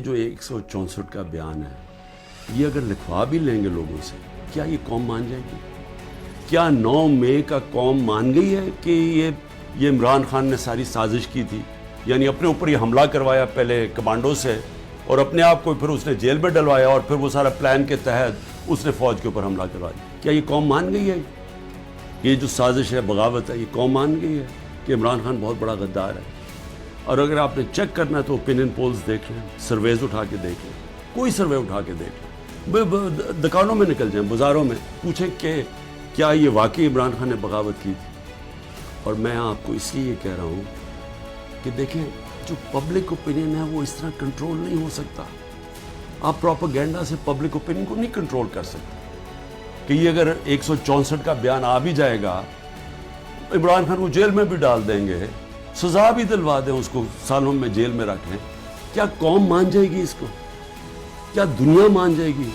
یہ جو 164 کا بیان ہے یہ اگر لکھوا بھی لیں گے لوگوں سے کیا یہ قوم مان جائے گی؟ کیا 9 مئی کا قوم مان گئی ہے کہ یہ عمران خان نے ساری سازش کی تھی؟ یعنی اپنے اوپر یہ حملہ کروایا پہلے کمانڈو سے اور اپنے آپ کو پھر اس نے جیل میں ڈلوایا اور پھر وہ سارا پلان کے تحت اس نے فوج کے اوپر حملہ کروایا. کیا یہ قوم مان گئی ہے؟ یہ جو سازش ہے بغاوت ہے یہ قوم مان گئی ہے کہ عمران خان بہت بڑا غدار ہے؟ اور اگر آپ نے چیک کرنا ہے تو اوپینین پولز دیکھ لیں, سرویز اٹھا کے دیکھ لیں, کوئی سروے اٹھا کے دیکھ لیں, دکانوں میں نکل جائیں, بازاروں میں پوچھیں کہ کیا یہ واقعی عمران خان نے بغاوت کی تھی. اور میں آپ کو اس لیے یہ کہہ رہا ہوں کہ دیکھیں جو پبلک اوپینین ہے وہ اس طرح کنٹرول نہیں ہو سکتا. آپ پروپیگنڈا سے پبلک اوپینین کو نہیں کنٹرول کر سکتے کہ یہ اگر 164 کا بیان آ بھی جائے گا عمران خان کو جیل میں بھی ڈال دیں گے, سزا بھی دلوا دیں, اس کو سالوں میں جیل میں رکھ لیں, کیا قوم مان جائے گی اس کو؟ کیا دنیا مان جائے گی؟